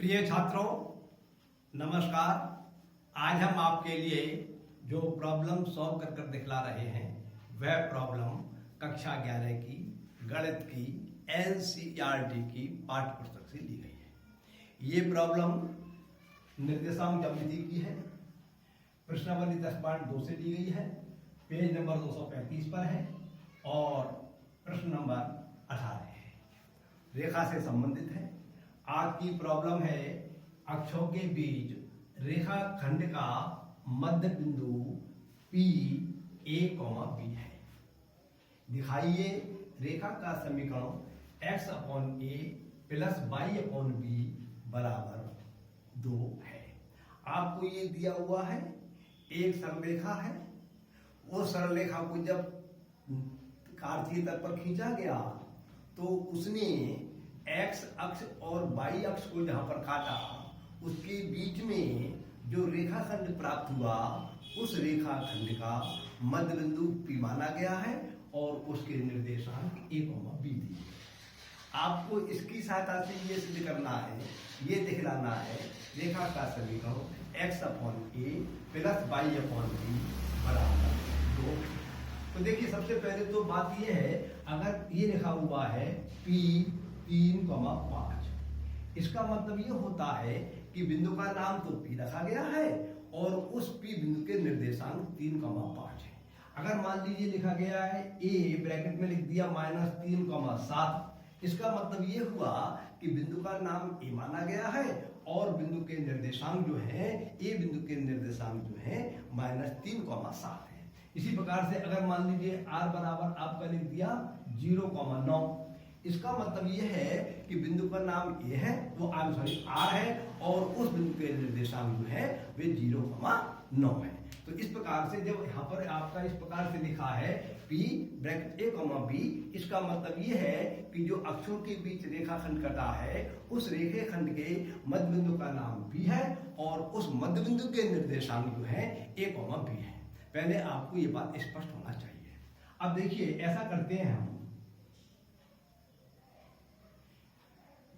प्रिय छात्रों, नमस्कार। आज हम आपके लिए जो प्रॉब्लम सॉल्व कर दिखला रहे हैं वह प्रॉब्लम कक्षा 11 की गणित की एनसीईआरटी की पाठ्य पुस्तक से ली गई है। ये प्रॉब्लम निर्देशांक ज्यामिति की है, प्रश्नावली 10.2 से ली गई है, पेज नंबर 235 पर है और प्रश्न नंबर 18 है, रेखा से संबंधित है। आज की प्रॉब्लम है अक्षों के बीच रेखाखंड का मध्य बिंदु P A, B है। दिखाइए रेखा का समीकरण x upon a plus y upon b बराबर 2 है। आपको ये दिया हुआ है, एक सरलरेखा है। वो सरलरेखा को जब कार्तीय तल पर खींचा गया तो उसने x अक्ष और y अक्ष को जहां पर काटा, उसके बीच में जो रेखाखंड प्राप्त हुआ उस रेखाखंड का मध्य बिंदु P माना गया है और उसके निर्देशांक a, b दिए। आपको इसकी सहायता से ये सिद्ध करना है, ये दिखलाना है रेखा का समीकरण x upon a plus y upon b बराबर 2। तो देखिए, सबसे पहले तो बात ये है, अगर ये लिखा हुआ है P 3,5, इसका मतलब ये होता है कि बिंदु का नाम तो P रखा गया है और उस P बिंदु के निर्देशांक 3,5 है। अगर मान लीजिए लिखा गया है A, ब्रैकेट में लिख दिया -3,7, इसका मतलब ये हुआ कि बिंदु का नाम A माना गया है और बिंदु के निर्देशांक जो है, A बिंदु के निर्देशांक जो है -3,7 है। इसी प्रकार से अगर मान लीजिए R बराबर आपका लिख दिया 0,9, इसका मतलब यह है कि बिंदु का नाम A है, वो R है और उस बिंदु के निर्देशांक जो है वे 0,9 है। तो इस प्रकार से जब यहाँ पर आपका इस प्रकार से लिखा है P ब्रैकेट A, B, इसका मतलब ये है कि जो अक्षों के बीच रेखाखंड कटा है उस रेखाखंड के मध्य बिंदु का नाम P है और उस मध्य बिंदु के निर्देशांक जो है A, B है। पहले आपको ये बात स्पष्ट होना चाहिए। अब देखिए, ऐसा करते हैं, हम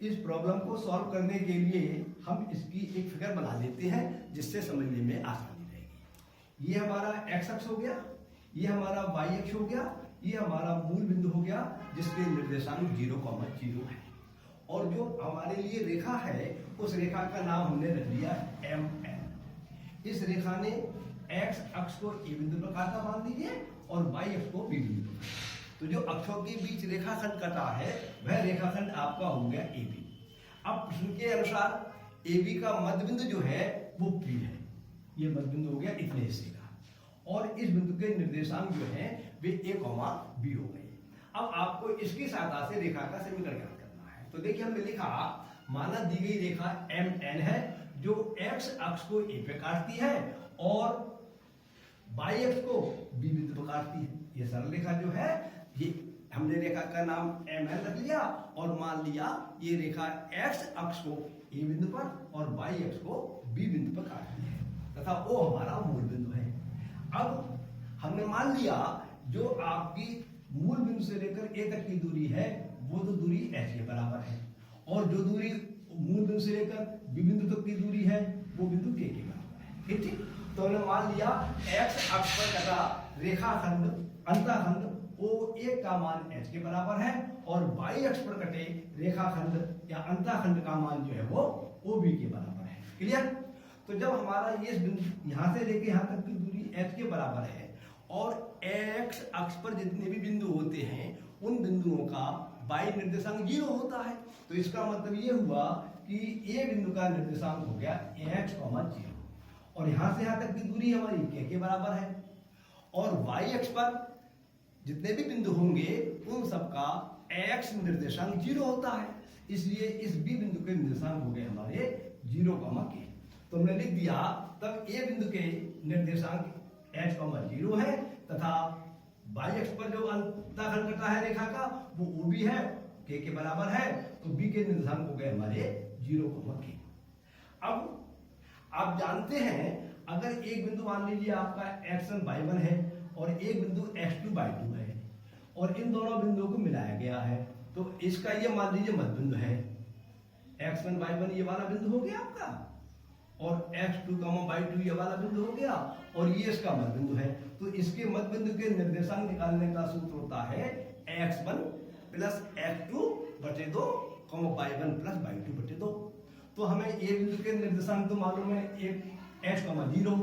इस प्रॉब्लम को सॉल्व करने के लिए हम इसकी एक फिगर बना लेते हैं जिससे समझने में आसानी रहेगी। ये हमारा x अक्ष हो गया, ये हमारा y अक्ष हो गया, ये हमारा मूल बिंदु हो गया जिसके निर्देशांक 0,0 है। और जो हमारे लिए रेखा है उस रेखा का नाम हमने रख दिया MN। इस रेखा ने x अक्ष को a बिंदु पर काटा मान लीजिए और y अक्ष को b बिंदु पर। तो जो अक्षों के बीच रेखाखंड कटा है वह रेखाखंड आपका हो गया AB। अब प्रश्न के अनुसार AB का मध्य बिंदु जो है वो P है, ये मध्य बिंदु हो गया इतने हिस्से का, और इस बिंदु के निर्देशांक जो है वे A, B हो गए। अब आपको इसकी सहायता से रेखा का समीकरण ज्ञात करना है। तो देखिए, हमने लिखा, माना दी गई रेखा MN है जो x अक्ष को A पे काटती है और y अक्ष को B बिंदु पर काटती है। ये सरल रेखा जो है, ये हमने रेखा का नाम MN रख लिया और मान लिया ये रेखा x अक्ष को A बिंदु पर और y अक्ष को B बिंदु पर काटती है तथा वो हमारा मूल बिंदु है। अब हमने मान लिया जो आपकी मूल बिंदु से लेकर A तक की दूरी है वो तो दूरी h के बराबर है और जो दूरी मूल बिंदु से लेकर B बिंदु तक की दूरी है वो बिंदु K के बराबर है। ठीक, तो हमने मान लिया x अक्ष पर कटा रेखाखंड अंतःखंड O1 का मान h के बराबर है और y अक्ष पर कटे रेखाखंड या अंतःखंड का मान जो है वो OB के बराबर है। क्लियर? तो जब हमारा ये बिंदु यहां से लेके यहां तक की दूरी h के बराबर है और x अक्ष पर जितने भी बिंदु होते हैं उन बिंदुओं का y निर्देशांक 0 होता है, तो इसका मतलब ये हुआ कि A बिंदु का निर्देशांक हो गया h, 0 और यहां से यहां तक की दूरी हमारी k के बराबर है और y अक्ष पर जितने भी बिंदु होंगे उन सबका x निर्देशांक 0 होता है, इसलिए इस B बिंदु के निर्देशांक हो गए हमारे 0, k। तो हमने लिख दिया, तब A बिंदु के निर्देशांक h, 0 है तथा y अक्ष पर जो अंतःखंड कटा है रेखा का वो OB है, k के बराबर है, तो B के निर्देशांक हो गए हमारे 0, k। अब आप जानते हैं, अगर एक बिंदु मान लीजिए आपका x1, y1 है और एक बिंदु x2, y2 है और इन दोनों बिंदुओं को मिलाया गया है, तो इसका ये मान लीजिए मध्य बिंदु है, x1 y1 ये वाला बिंदु हो गया आपका, और x2 y2 ये वाला बिंदु हो गया, और ये इसका मध्य बिंदु है। तो इसके मध्य बिंदु के निर्देशांक निकालने का सूत्र होता है x1 प्लस x2 बटे 2 y1 प्लस y2 बटे 2। तो हमें ए बिंदु के निर्देशांक तो मालूम है, एक h 0,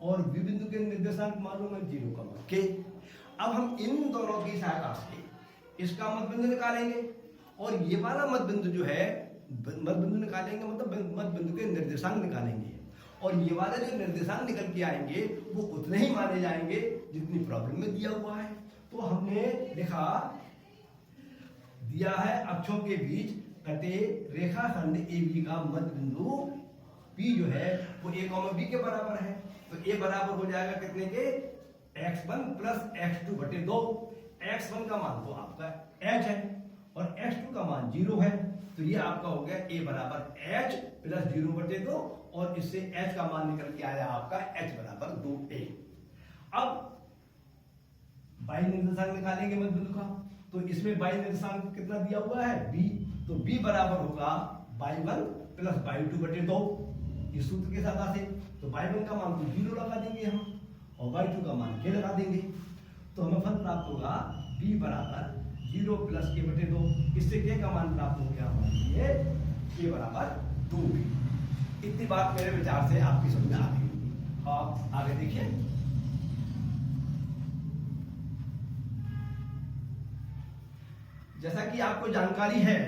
और बी बिंदु के निर्देशांक मालूम है 0, k। अब हम इन दोनों की सहायता से इसका मध्य बिंदु निकालेंगे, और ये वाला मध्य बिंदु जो है मध्य बिंदु निकालेंगे मतलब मध्य बिंदु के निर्देशांक निकालेंगे, और ये वाले जो निर्देशांक निकल के आएंगे वो उतने ही माने जाएंगे जितनी प्रॉब्लम में दिया हुआ है। तो हमने लिखा दिया है अक्षों के बीच कटे रेखाखंड AB का मध्य बिंदु P जो है वो a, b के बराबर है। तो a बराबर हो जाएगा कितने के, x1 प्लस x2 बटे 2। x1 का मान तो आपका h है और x2 का मान 0 है, तो ये आपका हो गया a बराबर h प्लस 0 बटे 2, और इससे h का मान निकल के आया आपका h बराबर 2a। अब y निर्देशांक निकालेंगे मध्य बिंदु का, तो इसमें y निर्देशांक कितना दिया हुआ है b, तो b बराबर होगा y1 प्लस y2 बटे 2 इस सूत्र के साथ से। तो y1 का मान तो 0 लगा देंगे हम, और y2 का मान k लगा देंगे, तो हमें फल प्राप्त होगा b बराबर 0 प्लस k बटे 2। इससे k का मान प्राप्त हो गया हमारे लिए k बराबर 2b। इतनी बात मेरे विचार से आपकी समझ में आ गई होगी। आप आगे देखिए, जैसा कि आपको जानकारी है,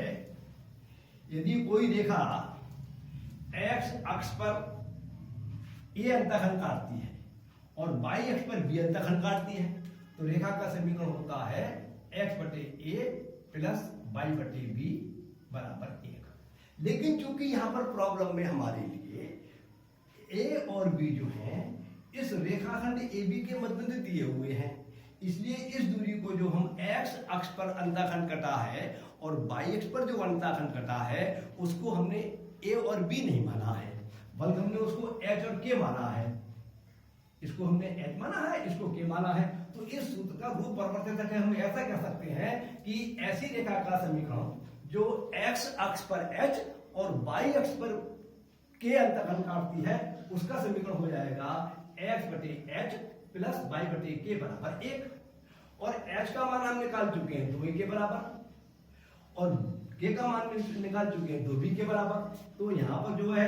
यदि कोई रेखा x अक्ष पर a अंतःखंड काटती है और y अक्ष पर b अंतःखंड काटती है, तो रेखा का समीकरण होता है x बटे a प्लस y बटे b बराबर 1। लेकिन चूंकि यहां पर प्रॉब्लम में हमारे लिए a और b जो हैं इस रेखाखंड AB के मध्य बिंदु दिए हुए हैं, इसलिए इस दूरी को जो हम x अक्ष पर अंतःखंड कटा है और y अक्ष पर जो अंतःखंड कटा है उसको हमने a और b नहीं माना है, बल्कि हमने उसको h और k माना है। इसको हमने h माना है, इसको k माना है। तो इस सूत्र का रूप परिवर्तित करके हम ऐसा कह सकते हैं कि ऐसी रेखा का समीकरण जो x अक्ष पर h और y अक्ष पर k अंतःखंड काटती है उसका समीकरण हो जाएगा x बटे h प्लस y बटे k बराबर 1। और h का मान हम निकाल चुके हैं 2a के बराबर, और k का मान निकाल चुके हैं 2b के बराबर। तो यहाँ पर जो है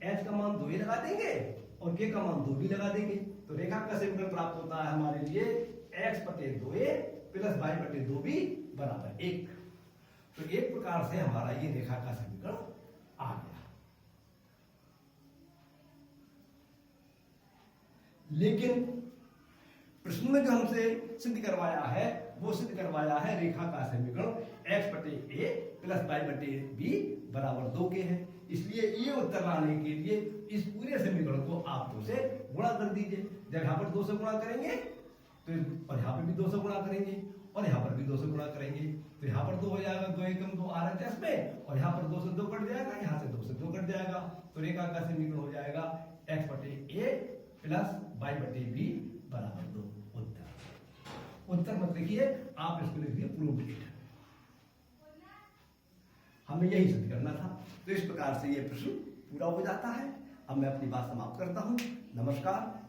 h का मान 2a लगा देंगे और k का मान 2b लगा देंगे, तो रेखा का समीकरण प्राप्त होता है हमारे लिए x बटे 2a प्लस y बटे 2b बराबर 1। तो एक प्रकार से हमारा ये रेखा का समीकरण आ गया। लेकिन प्रश्न में जो हमसे सिद्ध करवाया है वो सिद्ध करवाया है रेखा का समीकरण x बटे a प्लस y बटे b बराबर 2 के है। इसलिए ये उत्तर लाने के लिए इस पूरे समीकरण को आप 2 से गुणा कर दीजिए। जब यहाँ पर 2 से गुणा करेंगे तो और यहाँ पर भी 2 से गुणा करेंगे और यहाँ पर भी 2 से गुणा करेंगे, तो यहाँ पर 2 हो जाएगा 2 एकम 2 RHS में, और यहाँ पर 2 से 2 कट जाएगा, यहाँ से 2 से 2 कट जाएगा। तो रेखा का समीकरण हो जाएगा x बटे a प्लस y बटे b बराबर 2। उत्तर मत लिखिए, आप इसको लिख दिए प्रूव्ड। हमें यही सिद्ध करना था। तो इस प्रकार से ये प्रश्न पूरा हो जाता है। अब मैं अपनी बात समाप्त करता हूं। नमस्कार।